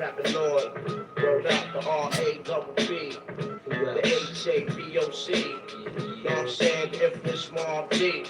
Rapping Lord, word up, the R-A-double-B, the H-A-B-O-C. Know what I'm saying? The infamous Mob D.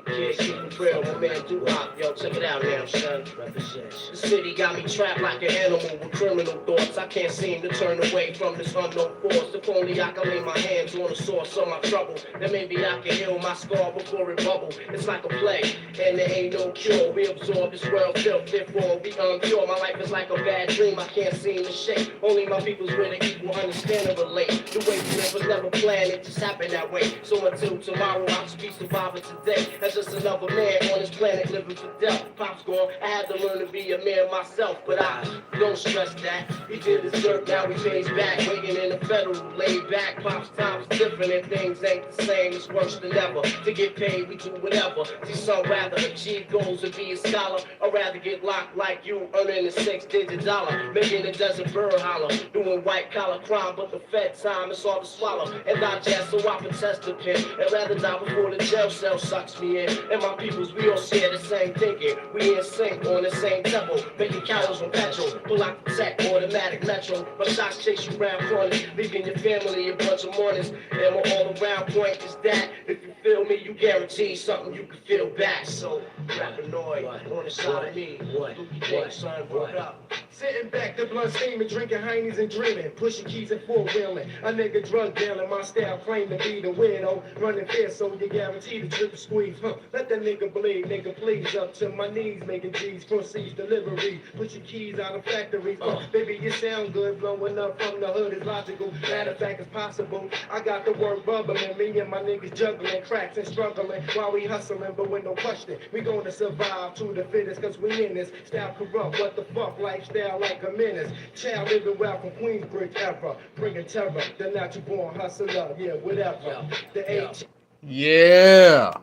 Kid, keep it real, my man Do-Hop. Yo, check it out now, son. The city got me trapped like an animal with criminal thoughts. I can't seem to turn away from this unknown force. If only I can lay my hands on the source of my trouble, then maybe I can heal my scar before it bubble. It's like a plague, and there ain't no cure. We absorb this world filth, therefore we unpure. My life is like a bad dream I can't seem to shake. Only my people's with an equal understand and relate. The way we live was never planned, it just happened that way. So until tomorrow, I'll just be surviving today. That's just another man on this planet living for death. Pop's gone, I had to learn to be a man myself, but I don't stress that. He did his dirt, now he pays back. Waiting in the federal, laid back. Pop's time's different and things ain't the same. It's worse than ever. To get paid, we do whatever. See, some rather achieve goals and be a scholar, or rather get locked like you, earning a 6-digit dollar. Making a dozen bird holler, doing white collar crime, but the Fed time is all to swallow. And digest, so I protest the pen. And rather die before the jail cell sucks me in. And my peoples, we all share the same thinking. We in sync on the same tempo, making cowards on petrol. Pull out the tech, automatic metro. My shots chase you round corners, leaving your family a bunch of mornings. And my all around point is that if you feel me, you guarantee something you can feel back. So, rappanoid on the side of me. What? Son, what up? Sitting back, the blood steaming, drinking Heinies and dreaming, pushing keys and four-wheeling. A nigga drug dealing, my style claim to be the weirdo. Running fast, so you guarantee the trip squeeze. Let that nigga bleed, nigga please. Up to my knees, making G's, proceeds delivery. Put your keys out of factories. Baby, you sound good, blowing up from the hood is logical. Matter of fact, it's possible. I got the word bubbling, me and my niggas juggling, cracks and struggling while we hustling, but with no question, we gonna survive to the fittest, cause we in this style corrupt. What the fuck, lifestyle like a menace. Child living well from Queensbridge ever, bringing terror. The natural born hustler, yeah, whatever. The H. Yeah.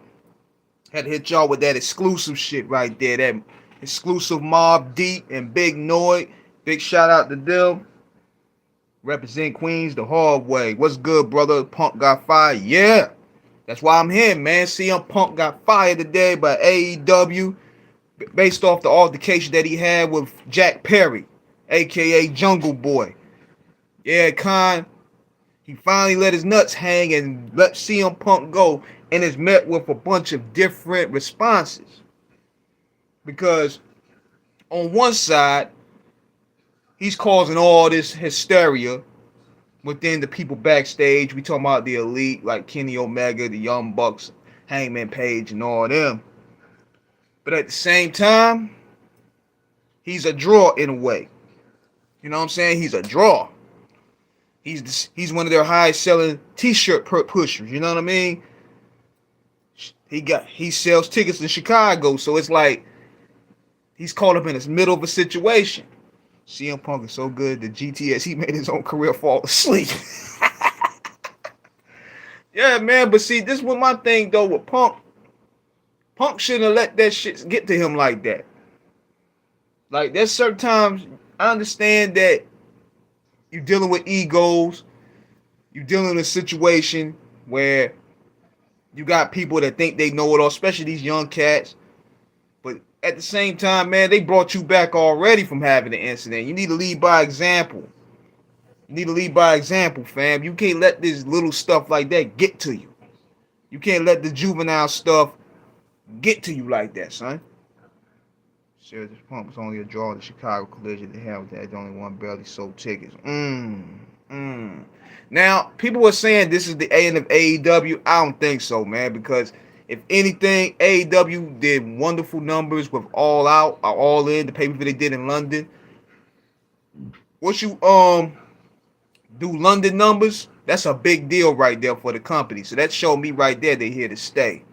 Had to hit y'all with that exclusive shit right there. That exclusive Mob Deep and Big Noid. Big shout out to them. Represent Queens the hard way. What's good, brother? Punk got fired. Yeah. That's why I'm here, man. CM Punk got fired today by AEW based off the altercation that he had with Jack Perry, a.k.a. Jungle Boy. Yeah, he finally let his nuts hang and let CM Punk go, and is met with a bunch of different responses. Because on one side, he's causing all this hysteria within the people backstage. We talking about the elite, like Kenny Omega, the Young Bucks, Hangman Page, and all them. But at the same time, he's a draw in a way. You know what I'm saying? He's a draw. He's one of their highest selling t-shirt pushers. You know what I mean? He sells tickets in Chicago, so it's like he's caught up in this middle of a situation. CM Punk is so good that GTS, he made his own career fall asleep. Yeah, man, but see, this was my thing though with Punk. Punk shouldn't have let that shit get to him like that. Like, there's certain times, I understand that you're dealing with egos. You're dealing in a situation where you got people that think they know it all, especially these young cats. But at the same time, man, they brought you back already from having an incident. You need to lead by example. You need to lead by example, fam. You can't let this little stuff like that get to you. You can't let the juvenile stuff get to you like that, son. Sure, this Punk was only a draw in the Chicago collision. They have that. Only one barely sold tickets. Now, people were saying this is the end of AEW. I don't think so, man, because if anything, AEW did wonderful numbers with All Out, or All In, the pay-per-view they did in London. Once you do London numbers, that's a big deal right there for the company. So that showed me right there they're here to stay.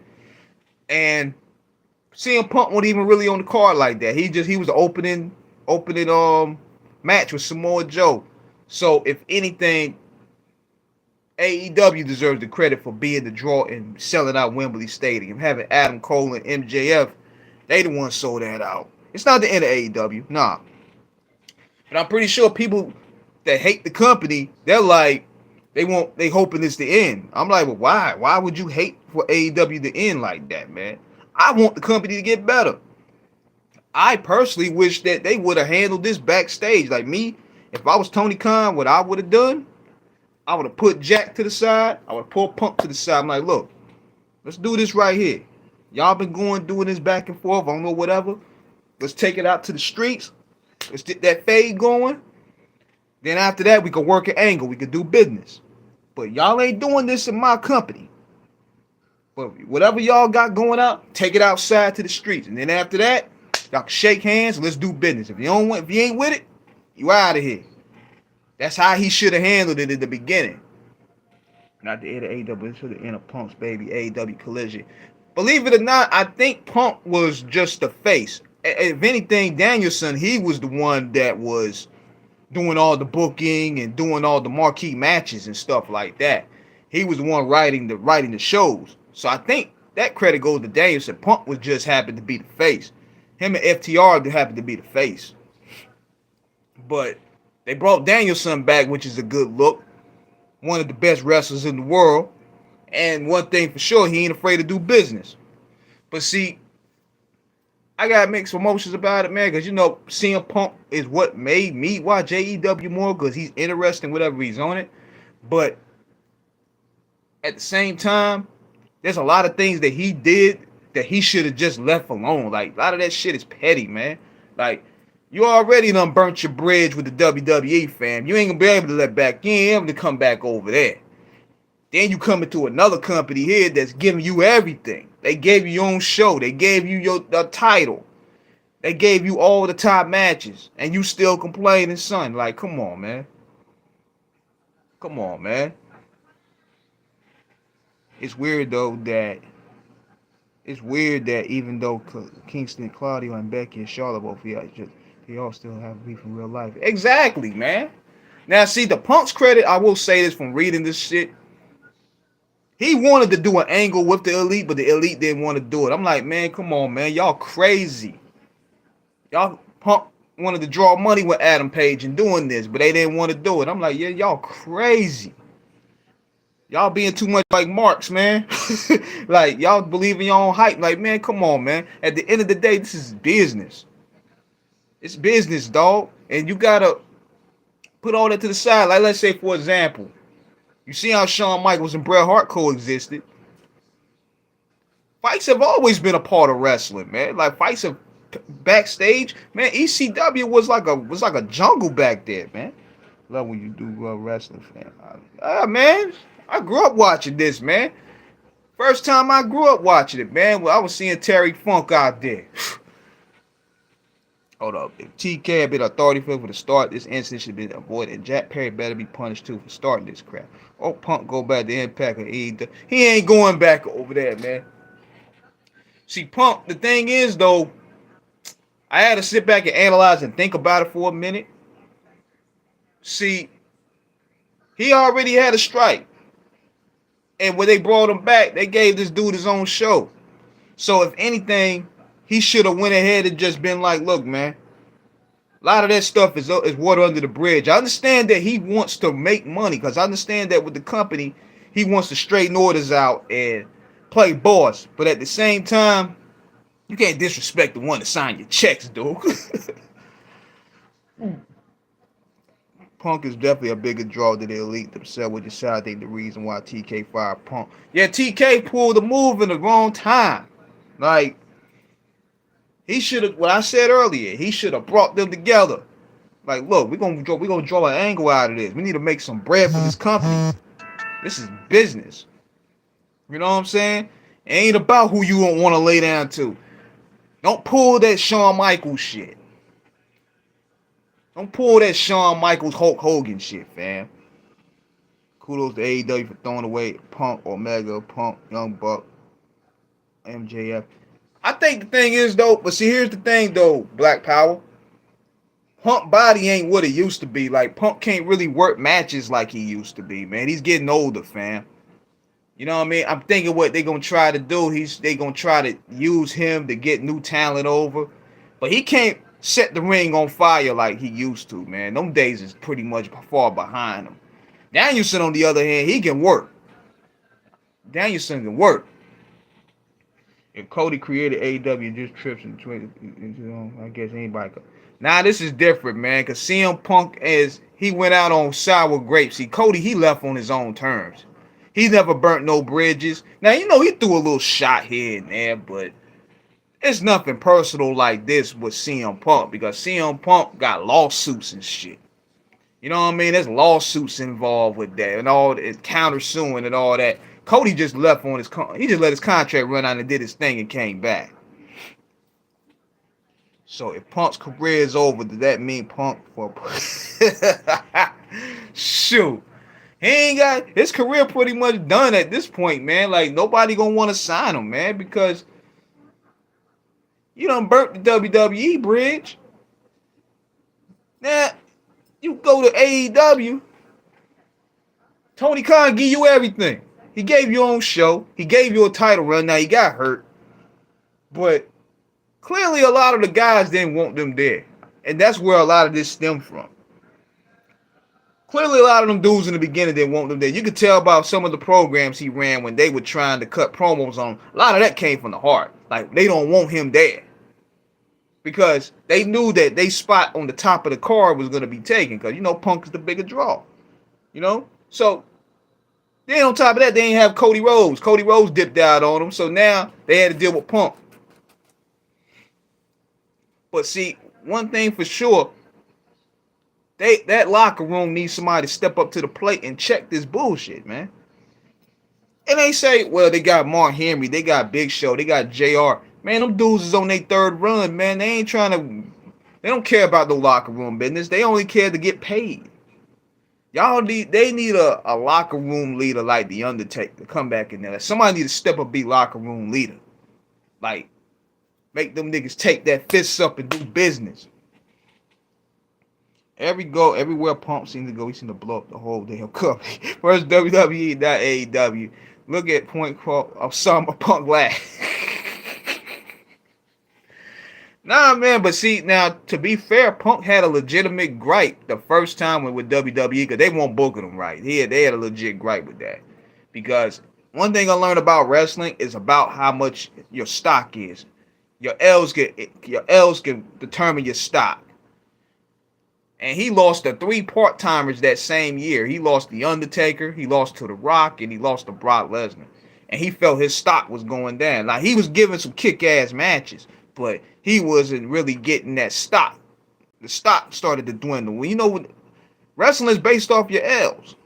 And CM Punk wasn't even really on the card like that. He was the opening match with Samoa Joe. So if anything, AEW deserves the credit for being the draw and selling out Wembley Stadium. Having Adam Cole and MJF, they the ones sold that out. It's not the end of AEW, nah. But I'm pretty sure people that hate the company, they're like, they hoping it's the end. I'm like, well, why? Why would you hate for AEW to end like that, man? I want the company to get better. I personally wish that they would have handled this backstage. Like me, if I was Tony Khan, what I would have done, I would have put Jack to the side. I would have pulled Punk to the side. I'm like, look, let's do this right here. Y'all been doing this back and forth. I don't know, whatever. Let's take it out to the streets. Let's get that fade going. Then after that, we can work an angle. We can do business. But y'all ain't doing this in my company. But whatever y'all got going out, take it outside to the streets. And then after that, y'all can shake hands and let's do business. If you ain't with it, you out of here. That's how he should have handled it in the beginning. Not the end of AEW, it's for the end of Punk's baby AEW collision. Believe it or not, I think Punk was just the face. If anything, Danielson, he was the one that was doing all the booking and doing all the marquee matches and stuff like that. He was the one writing the shows. So I think that credit goes to Danielson. Punk was just happened to be the face. Him and FTR happened to be the face. But they brought Danielson back, which is a good look. One of the best wrestlers in the world. And one thing for sure, he ain't afraid to do business. But see, I got mixed emotions about it, man, because, you know, CM Punk is what made me watch AEW more, because he's interesting, whatever he's on it. But at the same time, there's a lot of things that he did that he should have just left alone. Like, a lot of that shit is petty, man. Like, you already done burnt your bridge with the WWE, fam. You ain't gonna be able to let back in to come back over there. Then you come into another company here that's giving you everything. They gave you your own show. They gave you your title. They gave you all the top matches. And you still complaining, son. Like, come on, man. Come on, man. It's weird, though, that even though Kingston, Claudio, and Becky and Charlotte both they all still have beef in real life. Exactly, man. Now, see, the Punk's credit, I will say this from reading this shit. He wanted to do an angle with the Elite, but the Elite didn't want to do it. I'm like, man, come on, man. Y'all crazy. Y'all Punk wanted to draw money with Adam Page and doing this, but they didn't want to do it. I'm like, yeah, y'all crazy. Y'all being too much like Marks, man. Like, y'all believe in your own hype. Like, man, come on, man. At the end of the day, this is business. It's business, dog. And you got to put all that to the side. Like, let's say, for example, you see how Shawn Michaels and Bret Hart coexisted. Fights have always been a part of wrestling, man. Like, fights have backstage, man. ECW was like a jungle back there, man. Love when you do wrestling, fan. Man, I grew up watching this, man. First time I grew up watching it, man. Well, I was seeing Terry Funk out there. Hold up. If TK had been authority for the start, this incident should have been avoided. Jack Perry better be punished too for starting this crap. Oh, Punk go back to Impact or AEW. He ain't going back over there, man. See, Punk, the thing is, though, I had to sit back and analyze and think about it for a minute. See, he already had a strike. And when they brought him back, they gave this dude his own show. So if anything, he should have went ahead and just been like, look, man, a lot of that stuff is water under the bridge. I understand that he wants to make money, because I understand that with the company, he wants to straighten orders out and play boss. But at the same time, you can't disrespect the one to sign your checks, dude. Punk is definitely a bigger draw than the Elite themselves, which is I think the reason why TK fired Punk. Yeah, TK pulled the move in the wrong time. Like, he should have, what I said earlier, he should have brought them together. Like, look, we're gonna draw an angle out of this. We need to make some bread for this company. This is business. You know what I'm saying? It ain't about who you don't want to lay down to. Don't pull that Shawn Michaels shit. Don't pull that Shawn Michaels Hulk Hogan shit, fam. Kudos to AEW for throwing away Punk, Omega, Punk, Young Buck, MJF. I think the thing is, though, but see, here's the thing, though, Black Power. Punk body ain't what it used to be. Like, Punk can't really work matches like he used to be, man. He's getting older, fam. You know what I mean? I'm thinking what they're going to try to do. They're going to try to use him to get new talent over. But he can't set the ring on fire like he used to, man. Them days is pretty much far behind him. Danielson, on the other hand, he can work. Danielson can work. If Cody created AEW, just trips into I guess anybody could. Now this is different, man, because CM Punk he went out on sour grapes. See, Cody, he left on his own terms. He never burnt no bridges. Now, he threw a little shot here and there, but it's nothing personal like this with CM Punk, because CM Punk got lawsuits and shit. You know what I mean? There's lawsuits involved with that and all that, countersuing and all that. Cody just left on he just let his contract run out and did his thing and came back. So if Punk's career is over, does that mean Punk for shoot? He ain't got his career pretty much done at this point, man. Like, nobody gonna want to sign him, man, because you done burnt the WWE bridge. Now you go to AEW. Tony Khan give you everything. He gave you your own show. He gave you a title run. Now he got hurt, but clearly a lot of the guys didn't want them there, and that's where a lot of this stemmed from. Clearly, a lot of them dudes in the beginning didn't want them there. You could tell about some of the programs he ran when they were trying to cut promos on him. A lot of that came from the heart. Like, they don't want him there, because they knew that they spot on the top of the card was going to be taken, because, Punk is the bigger draw. So then on top of that, they didn't have Cody Rhodes. Cody Rhodes dipped out on them, so now they had to deal with Punk. But see, one thing for sure, that locker room needs somebody to step up to the plate and check this bullshit, man. And they say, well, they got Mark Henry, they got Big Show, they got JR. Man, them dudes is on their third run, man. They don't care about the locker room business. They only care to get paid. They need a locker room leader like The Undertaker to come back in there. Somebody need to step up, be locker room leader. Like, make them niggas take that fist up and do business. Everywhere Punk seems to go, he seems to blow up the whole damn company. First WWE, not AEW. Look at point quote of Summer Punk laugh. Nah, man, but see, now, to be fair, Punk had a legitimate gripe the first time with WWE, because they weren't booking him right. They had a legit gripe with that. Because one thing I learned about wrestling is about how much your stock is. Your L's can determine your stock. And he lost the 3 part-timers that same year. He lost The Undertaker, he lost to The Rock, and he lost to Brock Lesnar. And he felt his stock was going down. Like, he was giving some kick-ass matches, but he wasn't really getting that stock. The stock started to dwindle. Well, wrestling is based off your L's.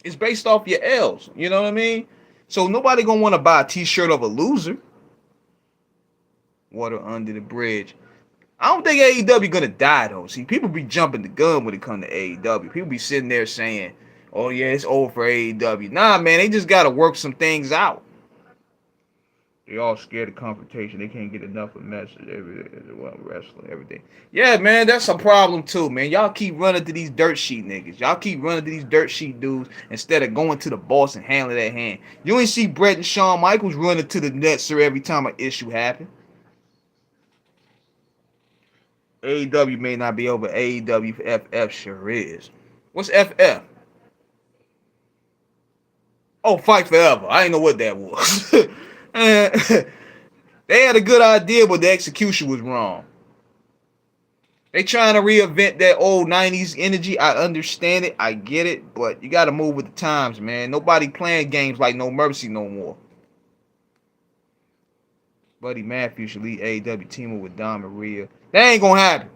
It's based off your L's. You know what I mean? So nobody gonna want to buy a t-shirt of a loser. Water under the bridge. I don't think AEW gonna die though. See, people be jumping the gun when it comes to AEW. People be sitting there saying, "Oh yeah, it's over for AEW." Nah, man, they just gotta work some things out. They all scared of confrontation. They can't get enough of message. Wrestling, everything. Yeah, man, that's a problem too, man. Y'all keep running to these dirt sheet niggas. Y'all keep running to these dirt sheet dudes instead of going to the boss and handling that hand. You ain't see Brett and Shawn Michaels running to the Netzer every time an issue happened. AEW may not be over. AEW FF sure is. What's FF? Oh, Fight Forever. I didn't know what that was. They had a good idea, but the execution was wrong. They trying to reinvent that old 90s energy. I understand it. I get it. But you got to move with the times, man. Nobody playing games like No Mercy no more. Buddy Matthews should lead AEW teaming with Don Maria. That ain't gonna happen.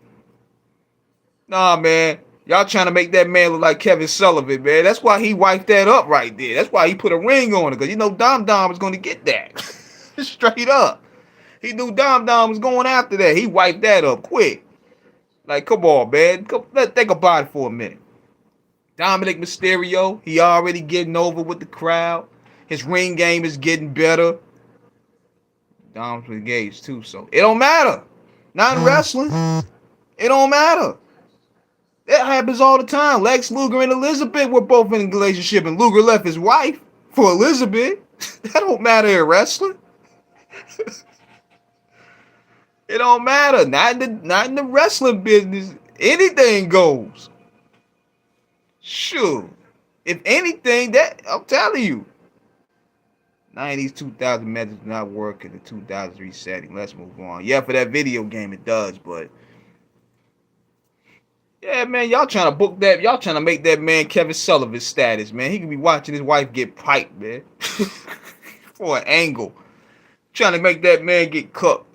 Nah, man. Y'all trying to make that man look like Kevin Sullivan, man. That's why he wiped that up right there. That's why he put a ring on it. Because Dom was going to get that. Straight up. He knew Dom was going after that. He wiped that up quick. Like, come on, man. Let's think about it for a minute. Dominic Mysterio, he already getting over with the crowd. His ring game is getting better. Dom's engaged too, so it don't matter. Not in wrestling. It don't matter. That happens all the time. Lex Luger and Elizabeth were both in a relationship, and Luger left his wife for Elizabeth. That don't matter in wrestling. It don't matter. Not in the wrestling business. Anything goes. Sure. If anything, that I'm telling you. 90s, 2000 methods do not work in the 2000s resetting. Let's move on. Yeah, for that video game it does, but yeah, man, y'all trying to book that. Y'all trying to make that man Kevin Sullivan status, man. He could be watching his wife get piped, man. For an angle. Trying to make that man get cooked.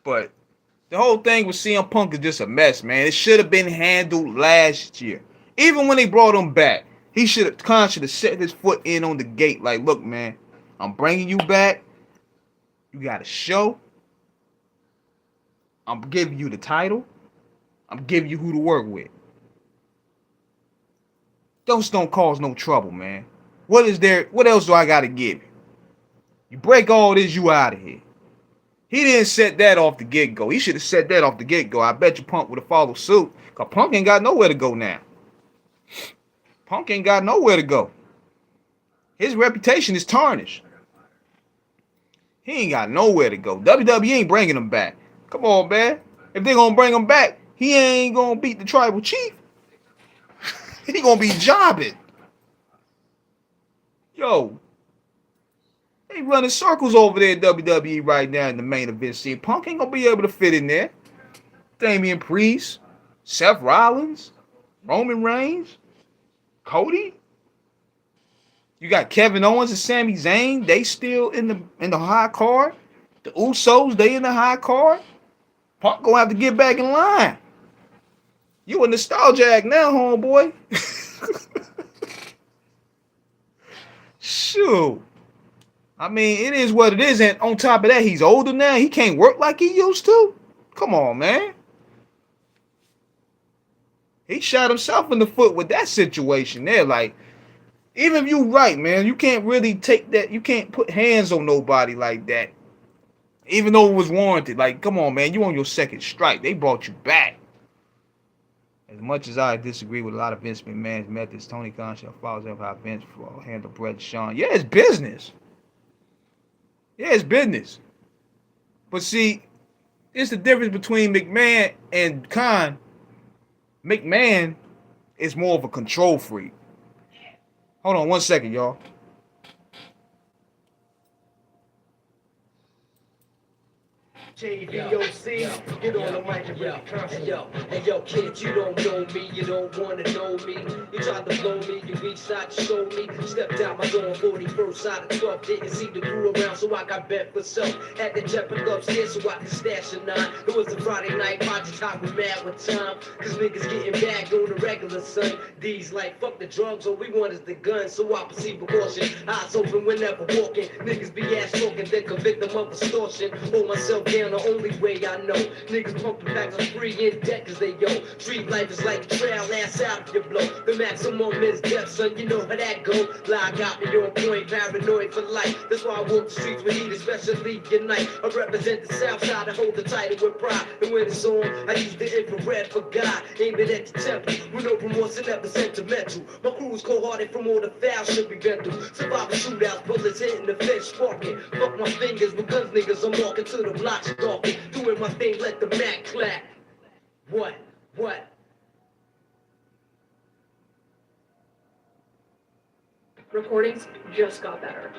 But the whole thing with CM Punk is just a mess, man. It should have been handled last year. Even when they brought him back, Khan should have set his foot in on the gate. Like, look, man, I'm bringing you back. You got a show. I'm giving you the title. I'm giving you who to work with. Those don't cause no trouble, man. What else do I got to give you? You break all this, you out of here. He didn't set that off the get-go. He should have set that off the get-go. I bet you Punk would have followed suit. Because Punk ain't got nowhere to go now. Punk ain't got nowhere to go. His reputation is tarnished. He ain't got nowhere to go. WWE ain't bringing him back. Come on, man. If they going to bring him back, he ain't going to beat the tribal chief. He going to be jobbing. Yo. They running circles over there at WWE right now in the main event scene. Punk ain't going to be able to fit in there. Damian Priest, Seth Rollins, Roman Reigns, Cody. You got Kevin Owens and Sami Zayn. They still in the high card. The Usos, they in the high card. Punk gonna have to get back in line. You a nostalgiac now, homeboy. Shoot. I mean, it is what it is. And on top of that, he's older now. He can't work like he used to. Come on, man. He shot himself in the foot with that situation there. Like, even if you right, man, you can't really take that. You can't put hands on nobody like that. Even though it was warranted. Like, come on, man. You on your second strike. They brought you back. As much as I disagree with a lot of Vince McMahon's methods, Tony Khan shall follow up how Vince handled Brett and Shawn. Yeah, it's business. Yeah, it's business. But see, it's the difference between McMahon and Khan. McMahon is more of a control freak. Hold on 1 second, y'all. JVOC, get on the mic and really concentrate. Hey yo, kid, you don't know me, you don't wanna know me. You tried to blow me, you reached out to show me. Stepped out my door on 41st side of 12, didn't see the crew around, so I got bet for self. Had to jump upstairs so I could stash a 9. It was a Friday night, party time, we mad with time. Cause niggas getting back on the regular, son. These like, fuck the drugs, all we want is the gun, so I proceed with caution. Eyes open whenever walking, niggas be ass talking, then convict them of extortion. Hold myself down the only way I know. Niggas pump the packs on free in debt cause they yo. Street life is like a trail, ass out of your blow. The maximum is death, son, you know how that go. Lie got me on point, paranoid for life. That's why I walk the streets with heat, especially at night. I represent the south side, I hold the title with pride. And when it's on, I use the infrared for God. Aim it at the temple, with no remorse and never sentimental. My crew's cold-hearted from all the fouls should be been through. Surviving shootouts, bullets hitting the fence, sparking. Fuck my fingers with guns, niggas, I'm walking to the block. Doing my thing, let the Mac clap. What? Recordings just got better.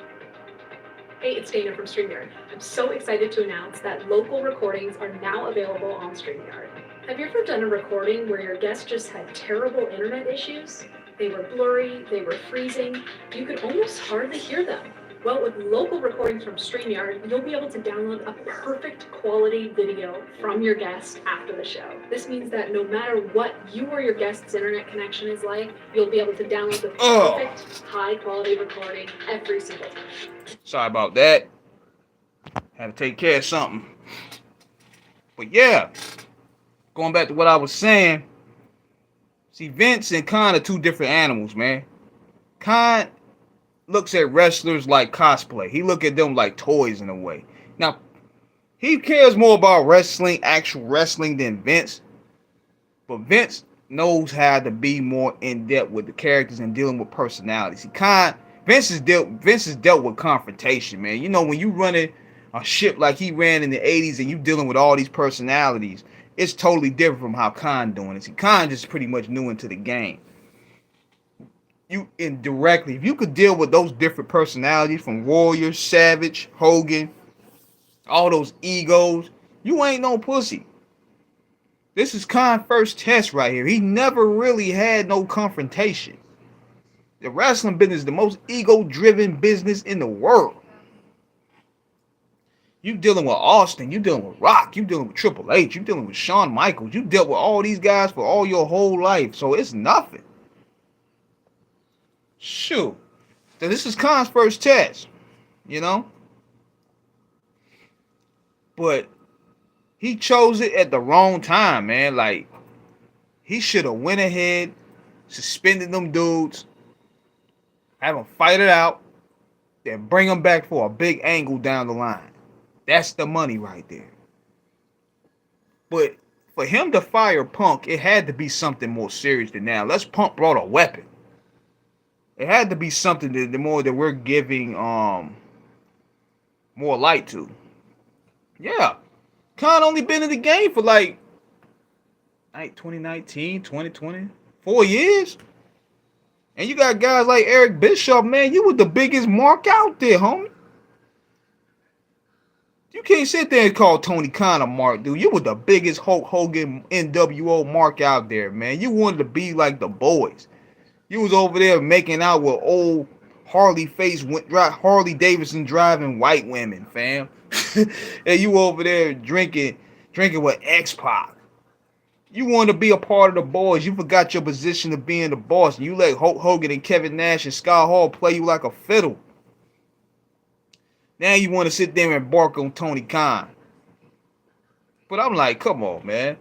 Hey, it's Dana from Streamyard. I'm so excited to announce that local recordings are now available on Streamyard. Have you ever done a recording where your guest just had terrible internet issues? They were blurry, they were freezing, you could almost hardly hear them. Well, with local recordings from Streamyard, you'll be able to download a perfect quality video from your guest after the show. This means that no matter what you or your guest's internet connection is like, you'll be able to download the perfect high quality recording every single time. Sorry about that. Had to take care of something. But yeah, going back to what I was saying. See, Vince and Khan are two different animals, man. Khan looks at wrestlers like cosplay. He look at them like toys in a way. Now, he cares more about wrestling, actual wrestling, than Vince. But Vince knows how to be more in depth with the characters and dealing with personalities. Vince has dealt with confrontation, man. You know, when you running a ship like he ran in the 80s and you dealing with all these personalities, it's totally different from how Khan doing it. See, Khan just pretty much new into the game. you indirectly, if you could deal with those different personalities from Warrior, Savage, Hogan, all those egos, you ain't no pussy. This is Khan's first test right here. He never really had no confrontation. The wrestling business is the most ego-driven business in the world. You dealing with Austin, you dealing with Rock, you dealing with Triple H, you dealing with Shawn Michaels. You dealt with all these guys for all your whole life, so it's nothing. Shoot. So this is Khan's first test, you know? But he chose it at the wrong time, man. Like, he should have went ahead, suspended them dudes, have them fight it out, then bring them back for a big angle down the line. That's the money right there. But for him to fire Punk, it had to be something more serious than that. Unless Punk brought a weapon. It had to be something that the more that we're giving more light to. Yeah. Khan only been in the game for like 2019, 2020, 4 years. And you got guys like Eric Bischoff, man. You were the biggest mark out there, homie. You can't sit there and call Tony Khan a mark, dude. You were the biggest Hulk Hogan NWO mark out there, man. You wanted to be like the boys. You was over there making out with old Harley Davidson driving white women, fam. And you over there drinking with X-Pac. You wanted to be a part of the boys. You forgot your position of being the boss. And you let Hulk Hogan and Kevin Nash and Scott Hall play you like a fiddle. Now you want to sit there and bark on Tony Khan. But I'm like, come on, man.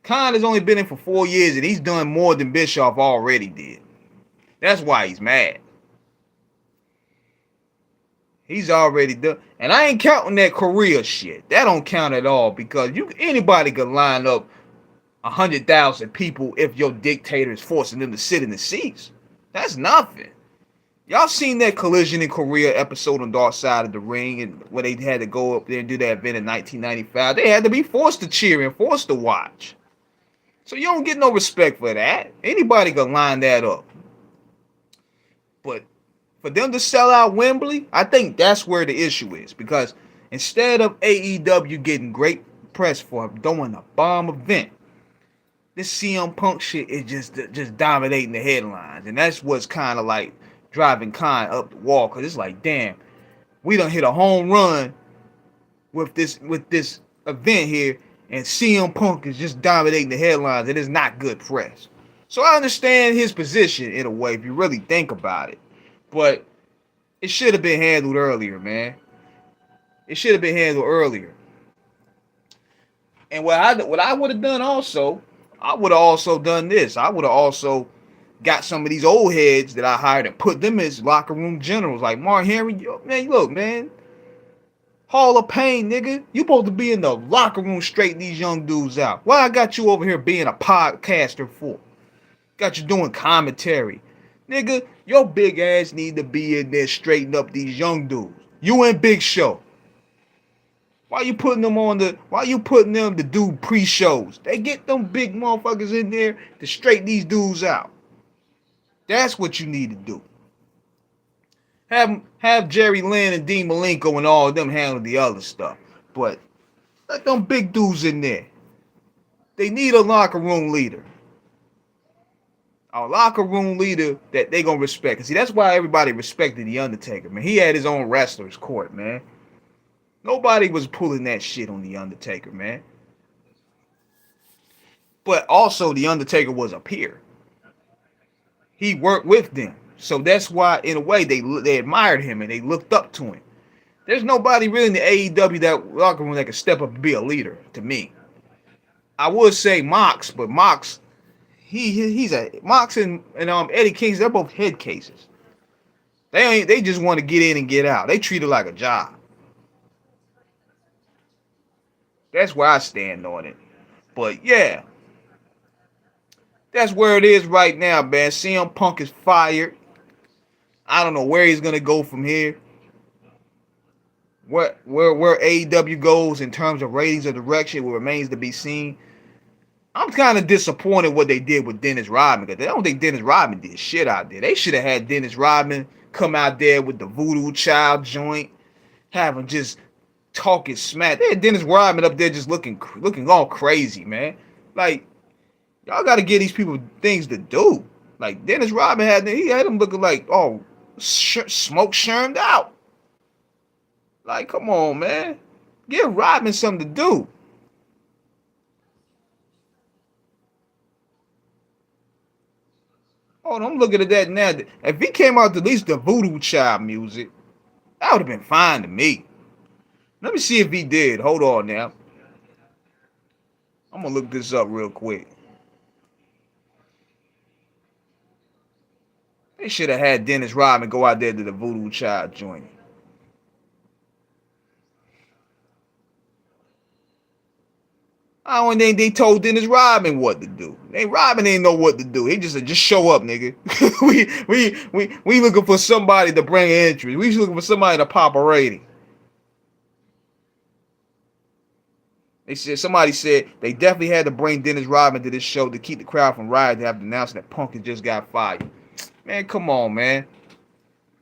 Khan has only been in for 4 years and he's done more than Bischoff already did. That's why he's mad. He's already done. And I ain't counting that Korea shit. That don't count at all because anybody could line up 100,000 people if your dictator is forcing them to sit in the seats. That's nothing. Y'all seen that Collision in Korea episode on Dark Side of the Ring and where they had to go up there and do that event in 1995. They had to be forced to cheer and forced to watch. So you don't get no respect for that. Anybody can line that up. But for them to sell out Wembley, I think that's where the issue is. Because instead of AEW getting great press for doing a bomb event, this CM Punk shit is just dominating the headlines. And that's what's kind of like driving Khan up the wall. Because it's like, damn, we done hit a home run with this event here. And CM Punk is just dominating the headlines. It is not good press. So I understand his position in a way if you really think about it. But it should have been handled earlier, man. It should have been handled earlier. And what I would have done also, I would have also done this. I would have also got some of these old heads that I hired and put them as locker room generals. Like Mark Henry, man, look, man. Hall of Pain, nigga. You supposed to be in the locker room straightening these young dudes out. Why I got you over here being a podcaster for? Got you doing commentary. Nigga, your big ass need to be in there straightening up these young dudes. You and Big Show. Why you putting them to do pre-shows? They get them big motherfuckers in there to straighten these dudes out. That's what you need to do. Have Jerry Lynn and Dean Malenko and all of them handle the other stuff. But let them big dudes in there. They need a locker room leader. A locker room leader that they gonna respect. See, that's why everybody respected The Undertaker, man. He had his own wrestler's court, man. Nobody was pulling that shit on The Undertaker, man. But also, The Undertaker was a peer. He worked with them. So that's why, in a way, they admired him and they looked up to him. There's nobody really in the AEW that locker room that can step up and be a leader, to me. I would say Mox, but Mox, Mox and Eddie Kingston, they're both head cases. They just want to get in and get out. They treat it like a job. That's where I stand on it. But yeah, that's where it is right now, man. CM Punk is fired. I don't know where he's gonna go from here. Where AEW goes in terms of ratings or direction remains to be seen. I'm kind of disappointed what they did with Dennis Rodman, because I don't think Dennis Rodman did shit out there. They should have had Dennis Rodman come out there with the Voodoo Child joint, have him just talking smack. They had Dennis Rodman up there just looking all crazy, man. Like, y'all got to give these people things to do. Like, Dennis Rodman had him looking like, oh, smoke shermed out. Like, come on, man. Give Rodman something to do. Oh, I'm looking at that now. If he came out to at least the Voodoo Child music, that would have been fine to me. Let me see if he did. Hold on now. I'm going to look this up real quick. They should have had Dennis Rodman go out there to the Voodoo Child joint. I don't think they told Dennis Rodman what to do. Rodman didn't know what to do. He just said, just show up, nigga. we looking for somebody to bring interest. We looking for somebody to pop a rating. Somebody said they definitely had to bring Dennis Rodman to this show to keep the crowd from rioting after announcing that Punk had just got fired. Man, come on, man.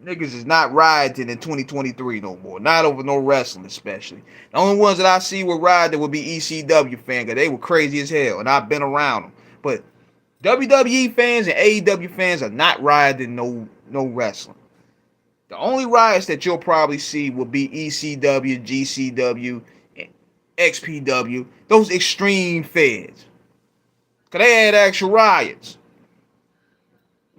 Niggas is not rioting in 2023 no more. Not over no wrestling, especially. The only ones that I see were rioting would be ECW fans, because they were crazy as hell, and I've been around them. But WWE fans and AEW fans are not rioting no wrestling. The only riots that you'll probably see will be ECW, GCW, XPW, those extreme feds. Because they had actual riots.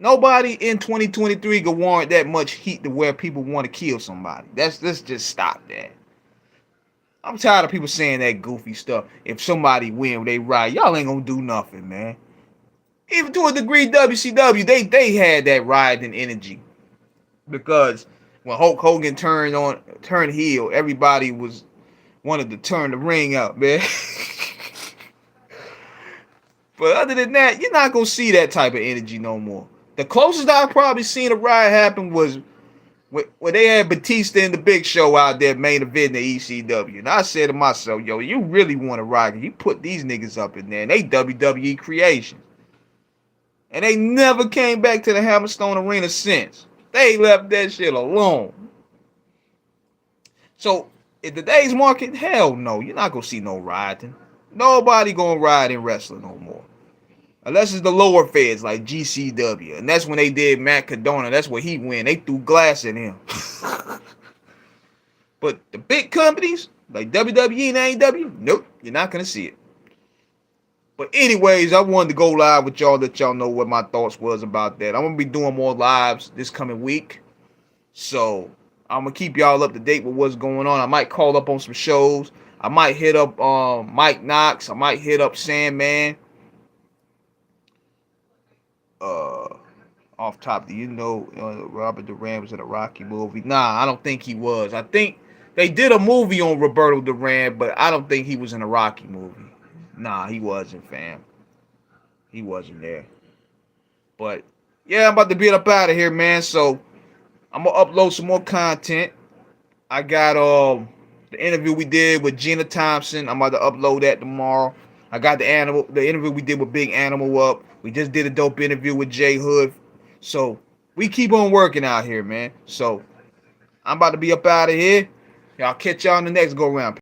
Nobody in 2023 can warrant that much heat to where people want to kill somebody. Let's just stop that. I'm tired of people saying that goofy stuff. If somebody win, they riot. Y'all ain't gonna do nothing, man. Even to a degree, WCW, they had that rioting energy. Because when Hulk Hogan turned heel, everybody wanted to turn the ring up, man. But other than that, you're not gonna see that type of energy no more. The closest I've probably seen a riot happen was when they had Batista and the Big Show out there main event in the ECW. And I said to myself, yo, you really want to riot? You put these niggas up in there, and they WWE creations. And they never came back to the Hammerstone Arena since. They left that shit alone. So, in today's market, hell no, you're not going to see no rioting. Nobody going to riot in wrestling no more. Unless it's the lower feds like GCW. And that's when they did Matt Cardona. That's where he went. They threw glass at him. But the big companies like WWE and AEW, nope, you're not going to see it. But anyways, I wanted to go live with y'all, let y'all know what my thoughts was about that. I'm going to be doing more lives this coming week. So I'm going to keep y'all up to date with what's going on. I might call up on some shows. I might hit up Mike Knox. I might hit up Sandman. Off top, do you know Robert Duran was in a Rocky movie? Nah, I don't think he was. I think they did a movie on Roberto Duran, but I don't think he was in a Rocky movie. Nah, he wasn't, fam. He wasn't there. But yeah, I'm about to get up out of here, man. So I'm gonna upload some more content. I got the interview we did with Gina Thompson. I'm about to upload that tomorrow. I got the interview we did with Big Animal up. We just did a dope interview with Jay Hood. So we keep on working out here, man. So I'm about to be up out of here. Y'all catch y'all in the next go round.